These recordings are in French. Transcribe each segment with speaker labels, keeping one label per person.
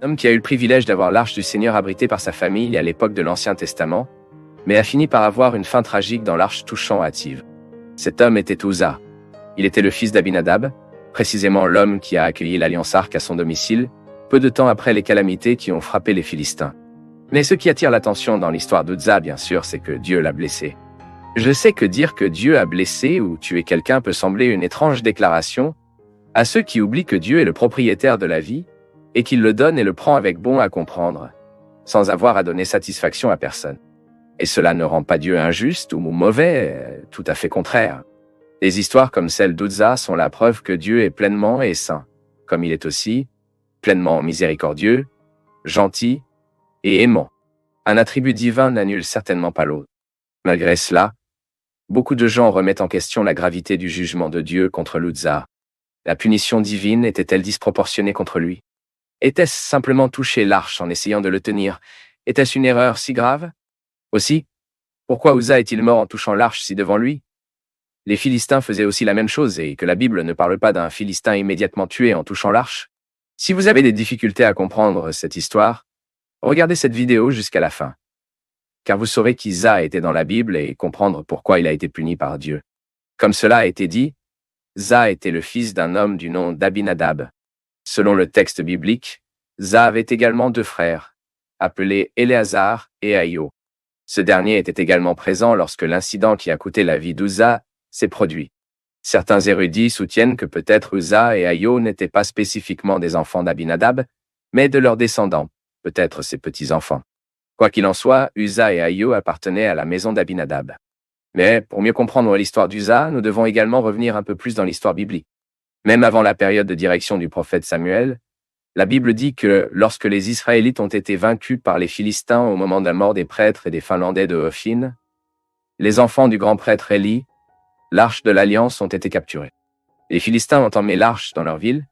Speaker 1: Un homme qui a eu le privilège d'avoir l'arche du Seigneur abritée par sa famille à l'époque de l'Ancien Testament, mais a fini par avoir une fin tragique dans l'arche touchant Hâtive. Cet homme était Uzza. Il était le fils d'Abinadab, précisément l'homme qui a accueilli l'Alliance Arc à son domicile, peu de temps après les calamités qui ont frappé les Philistins. Mais ce qui attire l'attention dans l'histoire d'Uzza, bien sûr, c'est que Dieu l'a blessé. Je sais que dire que Dieu a blessé ou tué quelqu'un peut sembler une étrange déclaration à ceux qui oublient que Dieu est le propriétaire de la vie et qu'il le donne et le prend avec bon à comprendre, sans avoir à donner satisfaction à personne. Et cela ne rend pas Dieu injuste ou mauvais, tout à fait contraire. Des histoires comme celle d'Uzza sont la preuve que Dieu est pleinement et saint, comme il est aussi pleinement miséricordieux, gentil et aimant. Un attribut divin n'annule certainement pas l'autre. Malgré cela, beaucoup de gens remettent en question la gravité du jugement de Dieu contre Uzza. La punition divine était-elle disproportionnée contre lui? Était-ce simplement toucher l'arche en essayant de le tenir? Était-ce une erreur si grave? Aussi, pourquoi Uzza est-il mort en touchant l'arche si devant lui? Les Philistins faisaient aussi la même chose et que la Bible ne parle pas d'un Philistin immédiatement tué en touchant l'arche. Si vous avez des difficultés à comprendre cette histoire, regardez cette vidéo jusqu'à la fin, car vous saurez qu'Uzza était dans la Bible et comprendre pourquoi il a été puni par Dieu. Comme cela a été dit, Uzza était le fils d'un homme du nom d'Abinadab. Selon le texte biblique, Uzza avait également deux frères, appelés Éléazar et Ahio. Ce dernier était également présent lorsque l'incident qui a coûté la vie d'Uzza s'est produit. Certains érudits soutiennent que peut-être Uzza et Ahio n'étaient pas spécifiquement des enfants d'Abinadab, mais de leurs descendants, peut-être ses petits-enfants. Quoi qu'il en soit, Uzza et Ahio appartenaient à la maison d'Abinadab. Mais pour mieux comprendre l'histoire d'Uzza, nous devons également revenir un peu plus dans l'histoire biblique. Même avant la période de direction du prophète Samuel, la Bible dit que lorsque les Israélites ont été vaincus par les Philistins au moment de la mort des prêtres et des Finlandais de Ophine, les enfants du grand prêtre Élie, l'arche de l'Alliance, ont été capturés. Les Philistins ont emmené l'arche dans leur ville,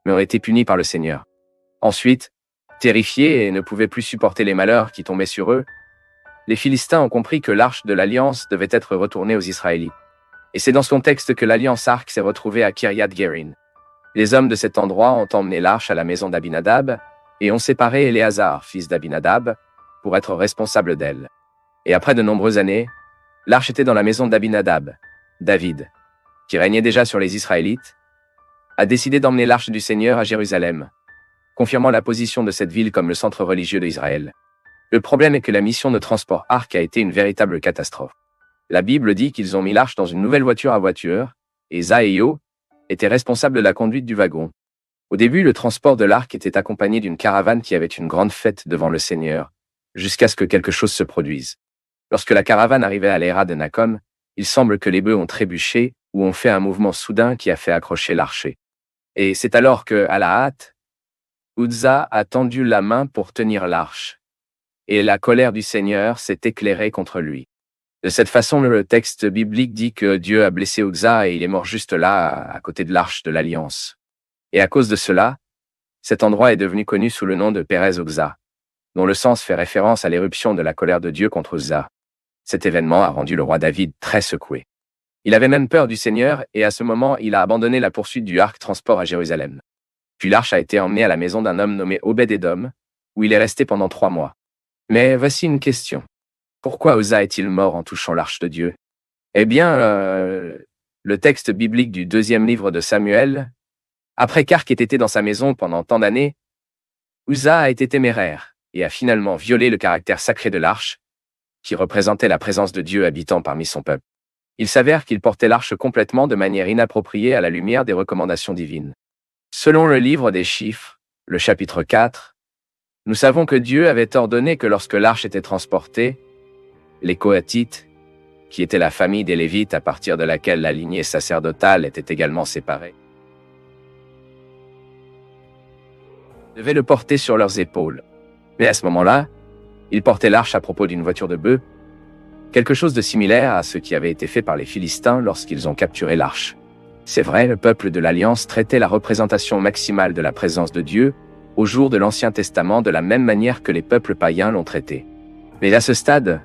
Speaker 1: mais ont été punis par le Seigneur. Ensuite, terrifiés et ne pouvaient plus supporter les malheurs qui tombaient sur eux, les Philistins ont compris que l'arche de l'Alliance devait être retournée aux Israélites. Et c'est dans ce contexte que l'Alliance Arc s'est retrouvée à Kiriath Jearim. Les hommes de cet endroit ont emmené l'arche à la maison d'Abinadab et ont séparé Éléazar, fils d'Abinadab, pour être responsable d'elle. Et après de nombreuses années, l'arche était dans la maison d'Abinadab. David, qui régnait déjà sur les Israélites, a décidé d'emmener l'arche du Seigneur à Jérusalem, confirmant la position de cette ville comme le centre religieux d'Israël. Le problème est que la mission de transport Arc a été une véritable catastrophe. La Bible dit qu'ils ont mis l'arche dans une nouvelle voiture à voiture, et Uzza et Ahio étaient responsables de la conduite du wagon. Au début, le transport de l'arc était accompagné d'une caravane qui avait une grande fête devant le Seigneur, jusqu'à ce que quelque chose se produise. Lorsque la caravane arrivait à l'Héra de Nakom, il semble que les bœufs ont trébuché ou ont fait un mouvement soudain qui a fait accrocher l'archer. Et c'est alors que, à la hâte, Uzza a tendu la main pour tenir l'arche. Et la colère du Seigneur s'est éclairée contre lui. De cette façon, le texte biblique dit que Dieu a blessé Uzza et il est mort juste là, à côté de l'arche de l'Alliance. Et à cause de cela, cet endroit est devenu connu sous le nom de Pérez Uzza, dont le sens fait référence à l'éruption de la colère de Dieu contre Uzza. Cet événement a rendu le roi David très secoué. Il avait même peur du Seigneur et à ce moment, il a abandonné la poursuite du arc transport à Jérusalem. Puis l'arche a été emmenée à la maison d'un homme nommé Obed-Édom, où il est resté pendant 3 mois. Mais voici une question. Pourquoi Uzza est-il mort en touchant l'arche de Dieu? Eh bien, le texte biblique du 2e livre de Samuel, après qu'Arc ait été dans sa maison pendant tant d'années, Uzza a été téméraire et a finalement violé le caractère sacré de l'arche, qui représentait la présence de Dieu habitant parmi son peuple. Il s'avère qu'il portait l'arche complètement de manière inappropriée à la lumière des recommandations divines. Selon le livre des Chiffres, le chapitre 4, nous savons que Dieu avait ordonné que lorsque l'arche était transportée, les Kohathites, qui étaient la famille des Lévites à partir de laquelle la lignée sacerdotale était également séparée, devaient le porter sur leurs épaules. Mais à ce moment-là, ils portaient l'arche à propos d'une voiture de bœufs, quelque chose de similaire à ce qui avait été fait par les Philistins lorsqu'ils ont capturé l'arche. C'est vrai, le peuple de l'Alliance traitait la représentation maximale de la présence de Dieu au jour de l'Ancien Testament de la même manière que les peuples païens l'ont traité. Mais à ce stade,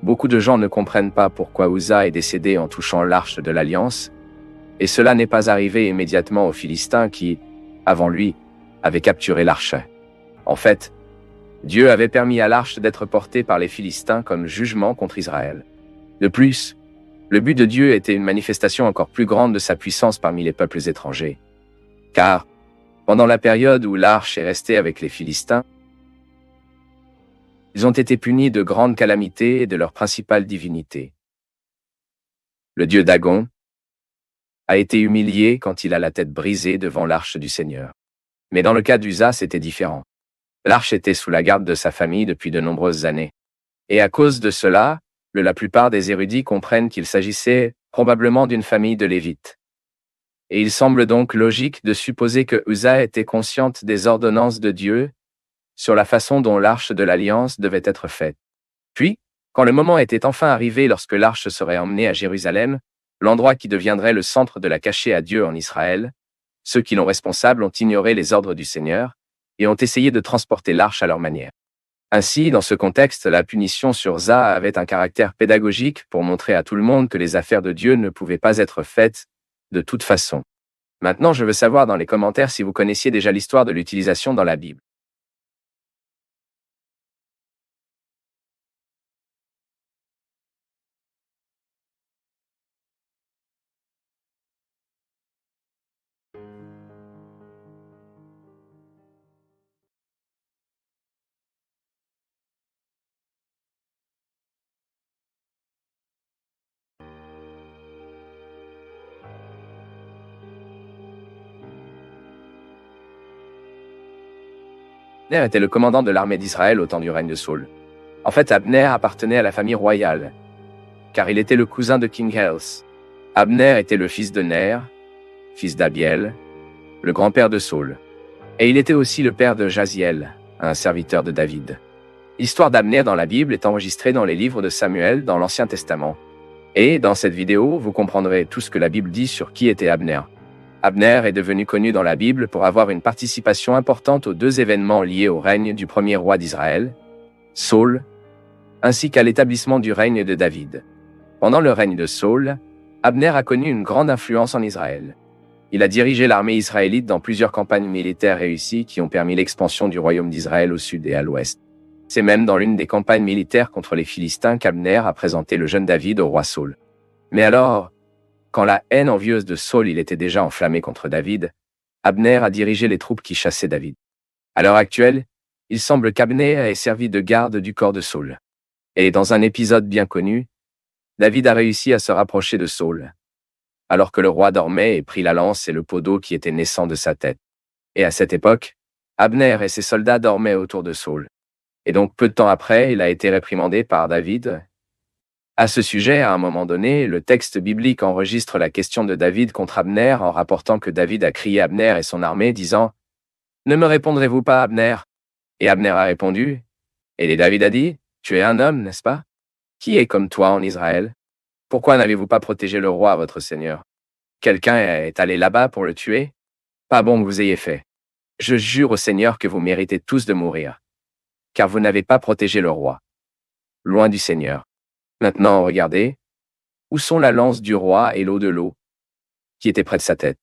Speaker 1: beaucoup de gens ne comprennent pas pourquoi Uzza est décédé en touchant l'arche de l'Alliance, et cela n'est pas arrivé immédiatement aux Philistins qui, avant lui, avaient capturé l'arche. En fait, Dieu avait permis à l'arche d'être portée par les Philistins comme jugement contre Israël. De plus, le but de Dieu était une manifestation encore plus grande de sa puissance parmi les peuples étrangers. Car, pendant la période où l'arche est restée avec les Philistins, ils ont été punis de grandes calamités et de leur principale divinité. Le dieu Dagon a été humilié quand il a la tête brisée devant l'arche du Seigneur. Mais dans le cas d'Uza, c'était différent. L'arche était sous la garde de sa famille depuis de nombreuses années. Et à cause de cela, la plupart des érudits comprennent qu'il s'agissait probablement d'une famille de Lévites. Et il semble donc logique de supposer que Uza était consciente des ordonnances de Dieu sur la façon dont l'arche de l'Alliance devait être faite. Puis, quand le moment était enfin arrivé lorsque l'arche serait emmenée à Jérusalem, l'endroit qui deviendrait le centre de la cachée à Dieu en Israël, ceux qui l'ont responsable ont ignoré les ordres du Seigneur et ont essayé de transporter l'arche à leur manière. Ainsi, dans ce contexte, la punition sur Uza avait un caractère pédagogique pour montrer à tout le monde que les affaires de Dieu ne pouvaient pas être faites de toute façon. Maintenant, je veux savoir dans les commentaires si vous connaissiez déjà l'histoire de l'utilisation dans la Bible. Abner était le commandant de l'armée d'Israël au temps du règne de Saül. En fait, Abner appartenait à la famille royale, car il était le cousin de King Health. Abner était le fils de Ner, fils d'Abiel, le grand-père de Saül. Et il était aussi le père de Jaziel, un serviteur de David. L'histoire d'Abner dans la Bible est enregistrée dans les livres de Samuel dans l'Ancien Testament. Et dans cette vidéo, vous comprendrez tout ce que la Bible dit sur qui était Abner. Abner est devenu connu dans la Bible pour avoir une participation importante aux deux événements liés au règne du premier roi d'Israël, Saül, ainsi qu'à l'établissement du règne de David. Pendant le règne de Saül, Abner a connu une grande influence en Israël. Il a dirigé l'armée israélite dans plusieurs campagnes militaires réussies qui ont permis l'expansion du royaume d'Israël au sud et à l'ouest. C'est même dans l'une des campagnes militaires contre les Philistins qu'Abner a présenté le jeune David au roi Saül. Mais alors, quand la haine envieuse de Saül il était déjà enflammée contre David, Abner a dirigé les troupes qui chassaient David. À l'heure actuelle, il semble qu'Abner ait servi de garde du corps de Saül. Et dans un épisode bien connu, David a réussi à se rapprocher de Saül, alors que le roi dormait et prit la lance et le pot d'eau qui était naissant de sa tête. Et à cette époque, Abner et ses soldats dormaient autour de Saül. Et donc peu de temps après, il a été réprimandé par David. À ce sujet, à un moment donné, le texte biblique enregistre la question de David contre Abner en rapportant que David a crié Abner et son armée, disant « Ne me répondrez-vous pas, Abner ?» Et Abner a répondu, et David a dit « Tu es un homme, n'est-ce pas? Qui est comme toi en Israël? Pourquoi n'avez-vous pas protégé le roi, votre Seigneur? Quelqu'un est allé là-bas pour le tuer? Pas bon que vous ayez fait. Je jure au Seigneur que vous méritez tous de mourir, car vous n'avez pas protégé le roi. Loin du Seigneur. Maintenant, regardez, où sont la lance du roi et l'eau de l'eau, qui étaient près de sa tête.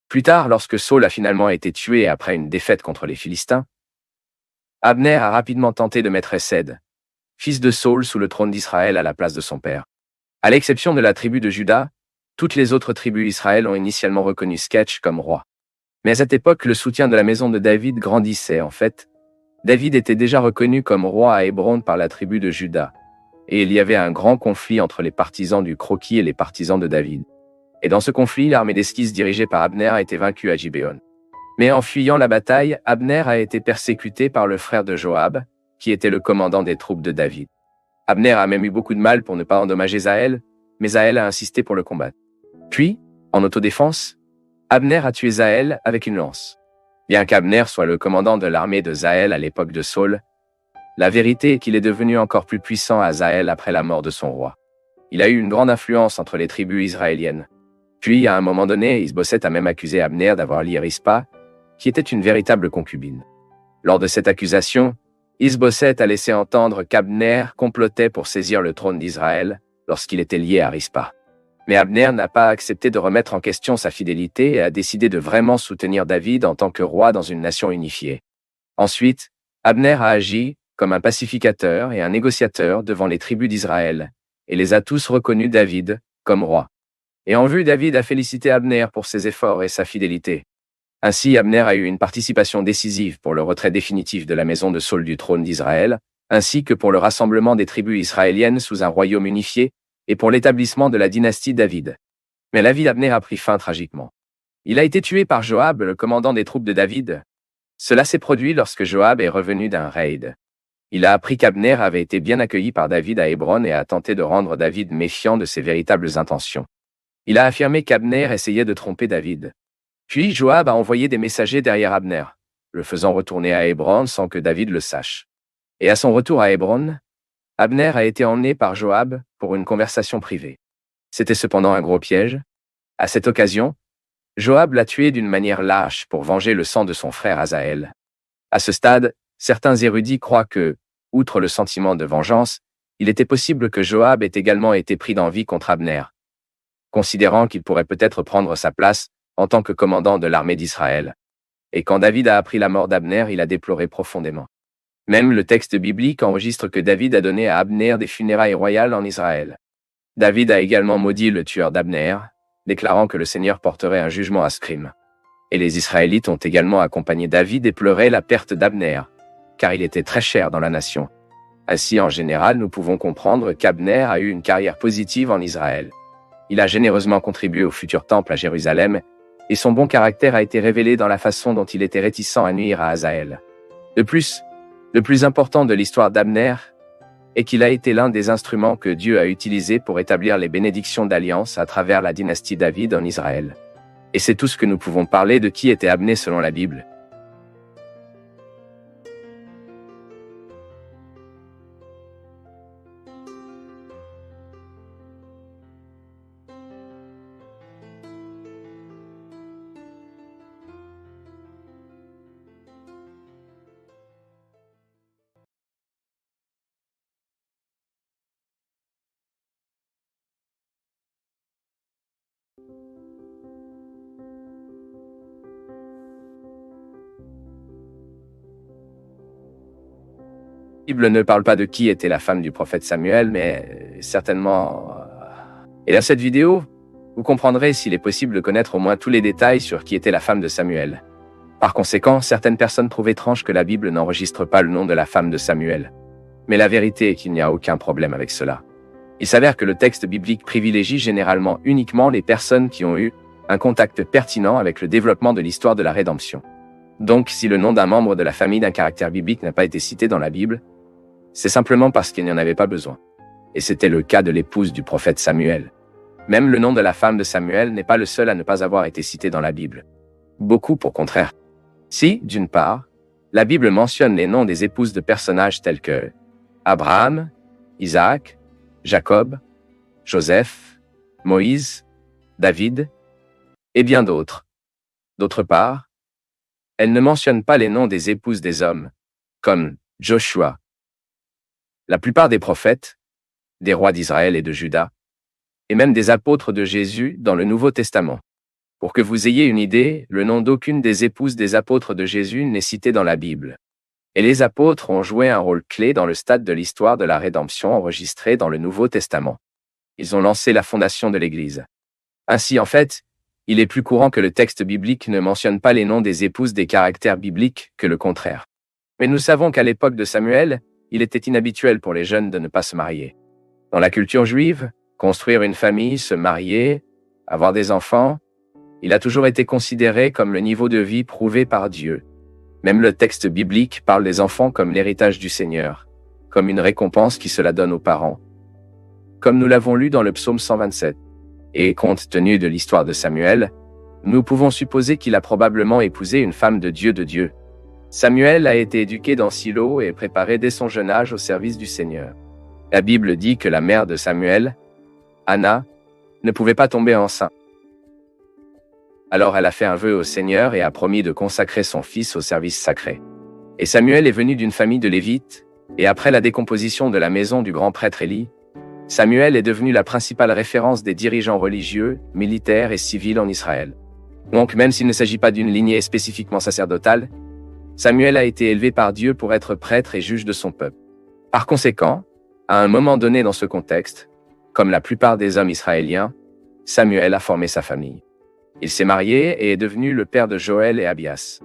Speaker 1: Plus tard, lorsque Saül a finalement été tué après une défaite contre les Philistins, Abner a rapidement tenté de mettre Essed, fils de Saül, sous le trône d'Israël à la place de son père. À l'exception de la tribu de Juda, toutes les autres tribus d'Israël ont initialement reconnu Sketch comme roi. Mais à cette époque, le soutien de la maison de David grandissait. En fait, David était déjà reconnu comme roi à Hébron par la tribu de Juda. Et il y avait un grand conflit entre les partisans du croquis et les partisans de David. Et dans ce conflit, l'armée d'esquisse dirigée par Abner a été vaincue à Gibéon. Mais en fuyant la bataille, Abner a été persécuté par le frère de Joab, qui était le commandant des troupes de David. Abner a même eu beaucoup de mal pour ne pas endommager Zaël, mais Zaël a insisté pour le combattre. Puis, en autodéfense, Abner a tué Zaël avec une lance. Bien qu'Abner soit le commandant de l'armée de Zaël à l'époque de Saül, la vérité est qu'il est devenu encore plus puissant à Zaël après la mort de son roi. Il a eu une grande influence entre les tribus israéliennes. Puis, à un moment donné, Isboset a même accusé Abner d'avoir lié Rispa, qui était une véritable concubine. Lors de cette accusation, Isboset a laissé entendre qu'Abner complotait pour saisir le trône d'Israël lorsqu'il était lié à Rispa. Mais Abner n'a pas accepté de remettre en question sa fidélité et a décidé de vraiment soutenir David en tant que roi dans une nation unifiée. Ensuite, Abner a agi comme un pacificateur et un négociateur devant les tribus d'Israël, et les a tous reconnus David comme roi. Et en vue, David a félicité Abner pour ses efforts et sa fidélité. Ainsi, Abner a eu une participation décisive pour le retrait définitif de la maison de Saül du trône d'Israël, ainsi que pour le rassemblement des tribus israéliennes sous un royaume unifié, et pour l'établissement de la dynastie David. Mais la vie d'Abner a pris fin tragiquement. Il a été tué par Joab, le commandant des troupes de David. Cela s'est produit lorsque Joab est revenu d'un raid. Il a appris qu'Abner avait été bien accueilli par David à Hébron et a tenté de rendre David méfiant de ses véritables intentions. Il a affirmé qu'Abner essayait de tromper David. Puis Joab a envoyé des messagers derrière Abner, le faisant retourner à Hébron sans que David le sache. Et à son retour à Hébron, Abner a été emmené par Joab pour une conversation privée. C'était cependant un gros piège. À cette occasion, Joab l'a tué d'une manière lâche pour venger le sang de son frère Asaël. À ce stade, certains érudits croient que, outre le sentiment de vengeance, il était possible que Joab ait également été pris d'envie contre Abner, considérant qu'il pourrait peut-être prendre sa place en tant que commandant de l'armée d'Israël. Et quand David a appris la mort d'Abner, il a déploré profondément. Même le texte biblique enregistre que David a donné à Abner des funérailles royales en Israël. David a également maudit le tueur d'Abner, déclarant que le Seigneur porterait un jugement à ce crime. Et les Israélites ont également accompagné David et pleuré la perte d'Abner, car il était très cher dans la nation. Ainsi, en général, nous pouvons comprendre qu'Abner a eu une carrière positive en Israël. Il a généreusement contribué au futur temple à Jérusalem, et son bon caractère a été révélé dans la façon dont il était réticent à nuire à Asaël. De plus, le plus important de l'histoire d'Abner est qu'il a été l'un des instruments que Dieu a utilisés pour établir les bénédictions d'alliance à travers la dynastie David en Israël. Et c'est tout ce que nous pouvons parler de qui était Abner selon la Bible. La Bible ne parle pas de qui était la femme du prophète Samuel, mais certainement... Et dans cette vidéo, vous comprendrez s'il est possible de connaître au moins tous les détails sur qui était la femme de Samuel. Par conséquent, certaines personnes trouvent étrange que la Bible n'enregistre pas le nom de la femme de Samuel. Mais la vérité est qu'il n'y a aucun problème avec cela. Il s'avère que le texte biblique privilégie généralement uniquement les personnes qui ont eu un contact pertinent avec le développement de l'histoire de la rédemption. Donc, si le nom d'un membre de la famille d'un caractère biblique n'a pas été cité dans la Bible, c'est simplement parce qu'il n'y en avait pas besoin. Et c'était le cas de l'épouse du prophète Samuel. Même le nom de la femme de Samuel n'est pas le seul à ne pas avoir été cité dans la Bible. Beaucoup pour contraire. Si, d'une part, la Bible mentionne les noms des épouses de personnages tels que Abraham, Isaac, Jacob, Joseph, Moïse, David, et bien d'autres. D'autre part, elle ne mentionne pas les noms des épouses des hommes, comme Joshua. La plupart des prophètes, des rois d'Israël et de Juda, et même des apôtres de Jésus dans le Nouveau Testament. Pour que vous ayez une idée, le nom d'aucune des épouses des apôtres de Jésus n'est cité dans la Bible. Et les apôtres ont joué un rôle clé dans le stade de l'histoire de la rédemption enregistrée dans le Nouveau Testament. Ils ont lancé la fondation de l'Église. Ainsi, en fait, il est plus courant que le texte biblique ne mentionne pas les noms des épouses des caractères bibliques que le contraire. Mais nous savons qu'à l'époque de Samuel, il était inhabituel pour les jeunes de ne pas se marier. Dans la culture juive, construire une famille, se marier, avoir des enfants, il a toujours été considéré comme le niveau de vie prouvé par Dieu. Même le texte biblique parle des enfants comme l'héritage du Seigneur, comme une récompense qui se la donne aux parents. Comme nous l'avons lu dans le psaume 127. Et compte tenu de l'histoire de Samuel, nous pouvons supposer qu'il a probablement épousé une femme de Dieu. Samuel a été éduqué dans Silo et préparé dès son jeune âge au service du Seigneur. La Bible dit que la mère de Samuel, Anna, ne pouvait pas tomber enceinte. Alors elle a fait un vœu au Seigneur et a promis de consacrer son fils au service sacré. Et Samuel est venu d'une famille de Lévites, et après la décomposition de la maison du grand prêtre Élie, Samuel est devenu la principale référence des dirigeants religieux, militaires et civils en Israël. Donc même s'il ne s'agit pas d'une lignée spécifiquement sacerdotale, Samuel a été élevé par Dieu pour être prêtre et juge de son peuple. Par conséquent, à un moment donné dans ce contexte, comme la plupart des hommes israéliens, Samuel a formé sa famille. Il s'est marié et est devenu le père de Joël et Abias.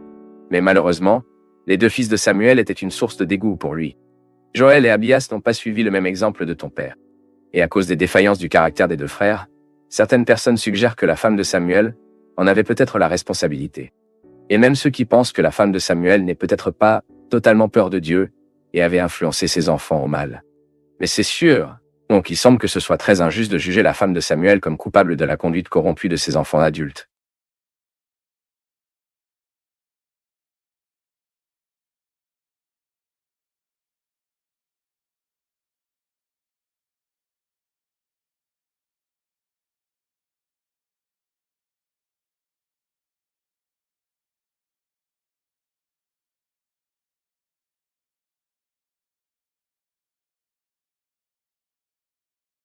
Speaker 1: Mais malheureusement, les deux fils de Samuel étaient une source de dégoût pour lui. Joël et Abias n'ont pas suivi le même exemple de ton père. Et à cause des défaillances du caractère des deux frères, certaines personnes suggèrent que la femme de Samuel en avait peut-être la responsabilité. Et même ceux qui pensent que la femme de Samuel n'est peut-être pas totalement peur de Dieu et avait influencé ses enfants au mal. Mais c'est sûr, donc il semble que ce soit très injuste de juger la femme de Samuel comme coupable de la conduite corrompue de ses enfants adultes.